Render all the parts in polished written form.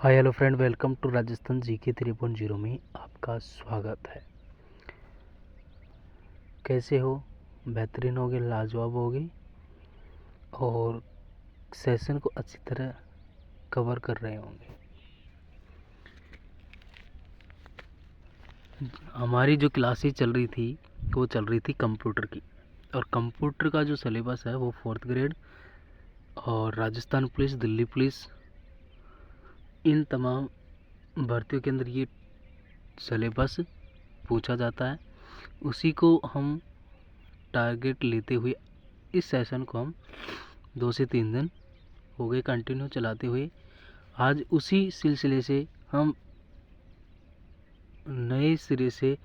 Hi hello friend, welcome to Rajasthan GK 3.0 में आपका स्वागत है। कैसे हो? बेहतरीन होगे, लाजवाब होगे और सेशन को अच्छी तरह कवर कर रहे होंगे। हमारी जो क्लासेस चल रही थी वो चल रही थी कंप्यूटर की, और कंप्यूटर का जो सिलेबस है वो 4th ग्रेड और राजस्थान पुलिस, दिल्ली पुलिस, इन तमाम भर्तियों के अंदर ये सिलेबस पूछा जाता है। उसी को हम टारगेट लेते हुए इस सेशन को हम 2 से 3 दिन हो गए कंटिन्यू चलाते हुए। आज उसी सिलसिले से हम नए सिरे से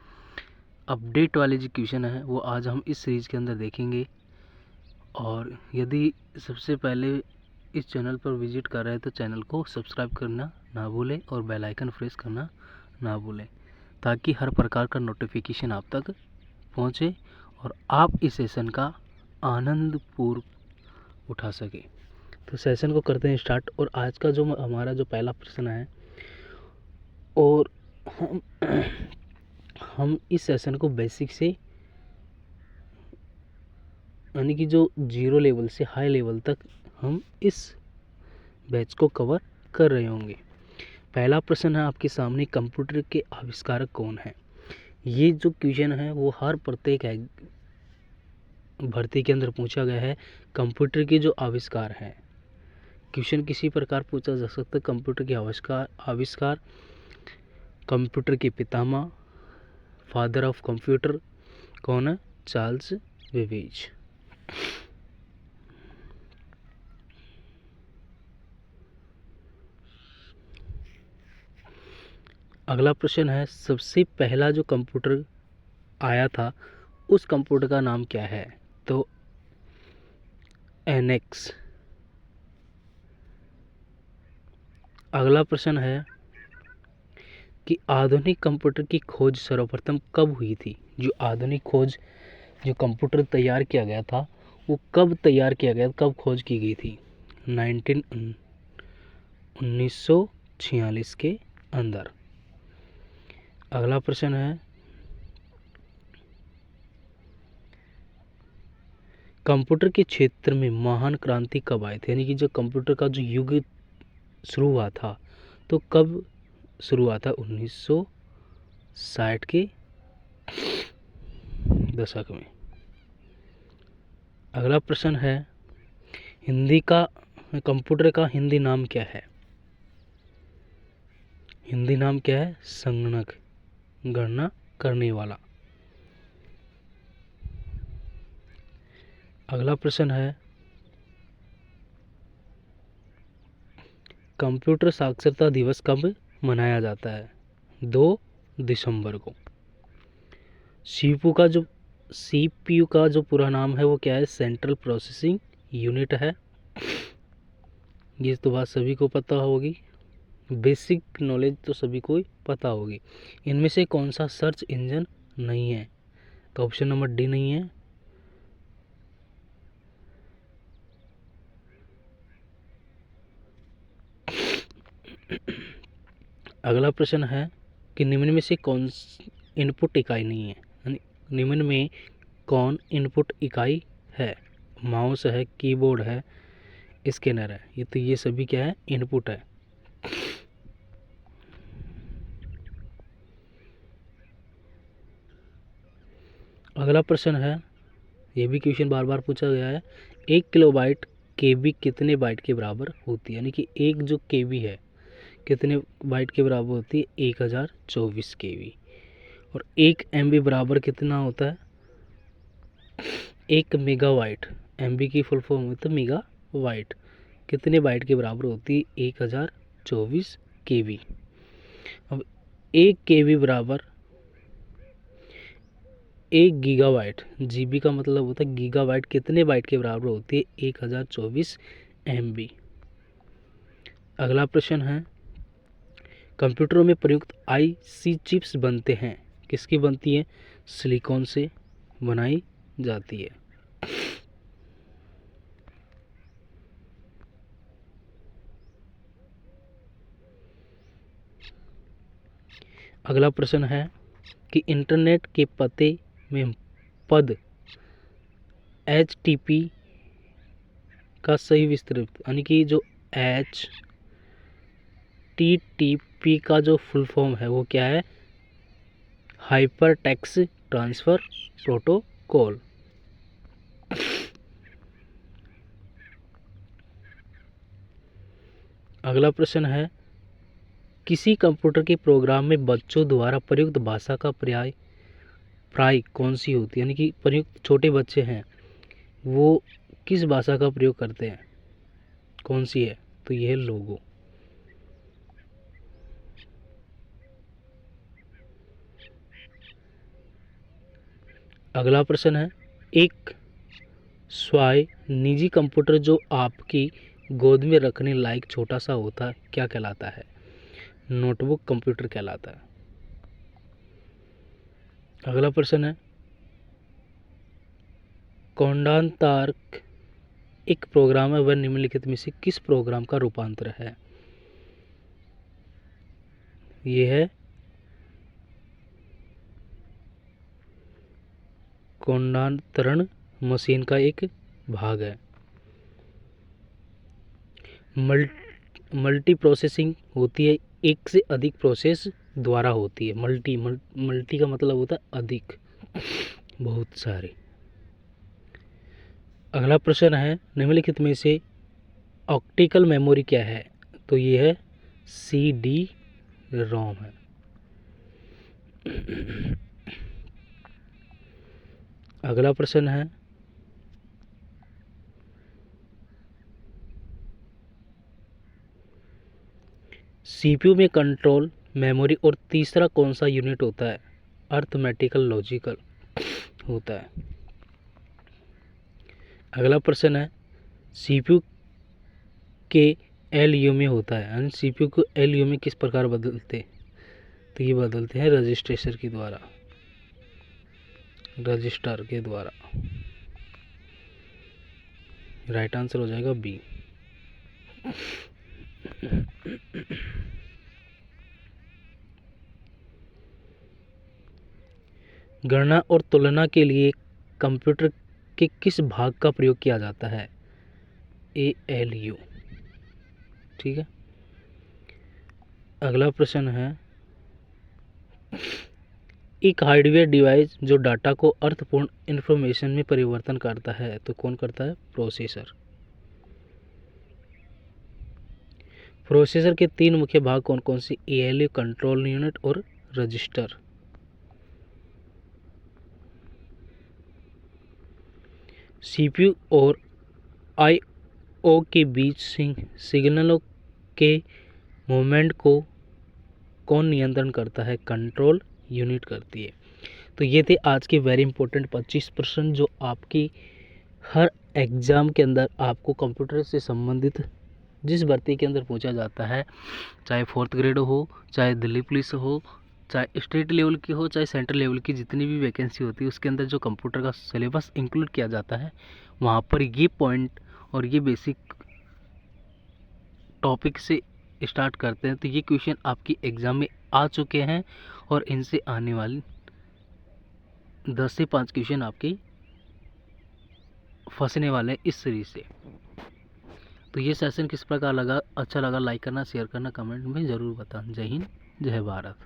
अपडेट वाले जो क्वेश्चन है वो आज हम इस सीरीज़ के अंदर देखेंगे। और यदि सबसे पहले इस चैनल पर विजिट कर रहे हैं तो चैनल को सब्सक्राइब करना ना भूलें और बेल आइकन प्रेस करना ना भूलें, ताकि हर प्रकार का नोटिफिकेशन आप तक पहुंचे और आप इस सेशन का आनंद पूर्व उठा सके। तो सेशन को करते हैं स्टार्ट। और आज का जो हमारा जो पहला प्रश्न है, और हम इस सेशन को बेसिक से यानी कि जो 0 लेवल से हाई लेवल तक हम इस बैच को कवर कर रहे होंगे। पहला प्रश्न है आपके सामने, कंप्यूटर के आविष्कारक कौन है? ये जो क्वेश्चन है वो हर प्रत्येक भर्ती के अंदर पूछा गया है। कंप्यूटर के जो आविष्कार हैं, क्वेश्चन किसी प्रकार पूछा जा सकता है। कंप्यूटर के आविष्कार, कंप्यूटर के पितामह, फादर ऑफ कंप्यूटर कौन है? Charles Babbage. अगला प्रश्न है, सबसे पहला जो कंप्यूटर आया था उस कंप्यूटर का नाम क्या है? तो एनेक्स। अगला प्रश्न है कि आधुनिक कंप्यूटर की खोज सर्वप्रथम कब हुई थी? जो आधुनिक खोज, जो कंप्यूटर तैयार किया गया था वो कब तैयार किया गया, कब खोज की गई थी? 1946 के अंदर। अगला प्रश्न है, कंप्यूटर के क्षेत्र में महान क्रांति कब आए थे? यानी कि जो कंप्यूटर का जो युग शुरू हुआ था तो कब शुरू हुआ था? 1960 के दशक में। अगला प्रश्न है, कंप्यूटर का हिंदी नाम क्या है? हिंदी नाम क्या है? संगणक, गणना करने वाला। अगला प्रश्न है, कंप्यूटर साक्षरता दिवस कब मनाया जाता है? 2 दिसंबर को। सीपीयू का जो पूरा नाम है वो क्या है? सेंट्रल प्रोसेसिंग यूनिट है। ये तो बात सभी को पता होगी, बेसिक नॉलेज तो सभी को ही पता होगी। इनमें से कौन सा सर्च इंजन नहीं है? तो ऑप्शन नंबर डी नहीं है। अगला प्रश्न है कि निम्न में से कौन इनपुट इकाई नहीं है? यानी निम्न में कौन इनपुट इकाई है? माउस है, कीबोर्ड है, स्कैनर है। ये सभी क्या है? इनपुट है। अगला प्रश्न है, ये भी क्वेश्चन बार बार पूछा गया है, 1 किलोबाइट केबी कितने बाइट के बराबर होती है? यानी कि एक जो केबी है कितने बाइट के बराबर होती है? 1024 केबी। और 1 एमबी बराबर कितना होता है? 1 मेगाबाइट। एमबी की फुल फॉर्म होती है मेगाबाइट। कितने बाइट के बराबर होती है? 1024 केबी। अब 1 केबी बराबर 1 गीगाबाइट। जीबी का मतलब होता है गीगाबाइट। कितने बाइट के बराबर होती है? 1024 एमबी। अगला प्रश्न है, कंप्यूटरों में प्रयुक्त आईसी चिप्स बनते हैं, किसकी बनती है? सिलिकॉन से बनाई जाती है। अगला प्रश्न है कि इंटरनेट के पते में पद HTTP का सही विस्तृत, यानी कि जो HTTP का जो फुल फॉर्म है वो क्या है? Hyper text transfer protocol. अगला प्रश्न है किसी कंप्यूटर के प्रोग्राम में बच्चों द्वारा प्रयुक्त भाषा का प्राय कौन सी होती है, यानी कि प्रयुक्त छोटे बच्चे हैं वो किस भाषा का प्रयोग करते हैं, कौन सी है? तो यह है लोगो। अगला प्रश्न है एक निजी कंप्यूटर जो आपकी गोद में रखने लायक छोटा सा होता है क्या कहलाता है? नोटबुक कंप्यूटर कहलाता है। अगला प्रश्न है कोंडांतार्क एक प्रोग्राम है वह निम्नलिखित में से किस प्रोग्राम का रूपांतर है? यह है कोंडांतरण मशीन का एक भाग है। मल्टी प्रोसेसिंग होती है, एक से अधिक प्रोसेस द्वारा होती है। मल्टी का मतलब होता है अधिक, बहुत सारे। अगला प्रश्न है निम्नलिखित में से ऑप्टिकल मेमोरी क्या है? तो ये है CD-ROM है। अगला प्रश्न है CPU में कंट्रोल मेमोरी और तीसरा कौन सा यूनिट होता है? अर्थमेटिकल लॉजिकल होता है। अगला प्रश्न है CPU के LU में होता है, यानी CPU को LU में किस प्रकार बदलते? तो ये बदलते हैं रजिस्टर के द्वारा। राइट आंसर हो जाएगा बी। गणना और तुलना के लिए कंप्यूटर के किस भाग का प्रयोग किया जाता है? ALU। ठीक है। अगला प्रश्न है एक हार्डवेयर डिवाइस जो डाटा को अर्थपूर्ण इंफॉर्मेशन में परिवर्तन करता है तो कौन करता है? प्रोसेसर। प्रोसेसर के 3 मुख्य भाग कौन कौन से? ALU, कंट्रोल यूनिट और रजिस्टर। CPU और IO के बीच सिग्नलों के मूवमेंट को कौन नियंत्रण करता है? कंट्रोल यूनिट करती है। तो ये थे आज के वेरी इंपॉर्टेंट 25 प्रश्न जो आपकी हर एग्ज़ाम के अंदर आपको कंप्यूटर से संबंधित जिस भर्ती के अंदर पूछा जाता है, चाहे 4th ग्रेड हो, चाहे दिल्ली पुलिस हो, चाहे स्टेट लेवल की हो, चाहे सेंट्रल लेवल की, जितनी भी वैकेंसी होती है उसके अंदर जो कंप्यूटर का सिलेबस इंक्लूड किया जाता है वहाँ पर ये पॉइंट और ये बेसिक टॉपिक से स्टार्ट करते हैं। तो ये क्वेश्चन आपकी एग्ज़ाम में आ चुके हैं और इनसे आने वाली 10 से 5 क्वेश्चन आपके फंसने वाले हैं इस सीरीज से। तो ये सेशन किस प्रकार लगा? अच्छा लगा लाइक करना, शेयर करना, कमेंट में ज़रूर बताना। जय हिंद, जय भारत।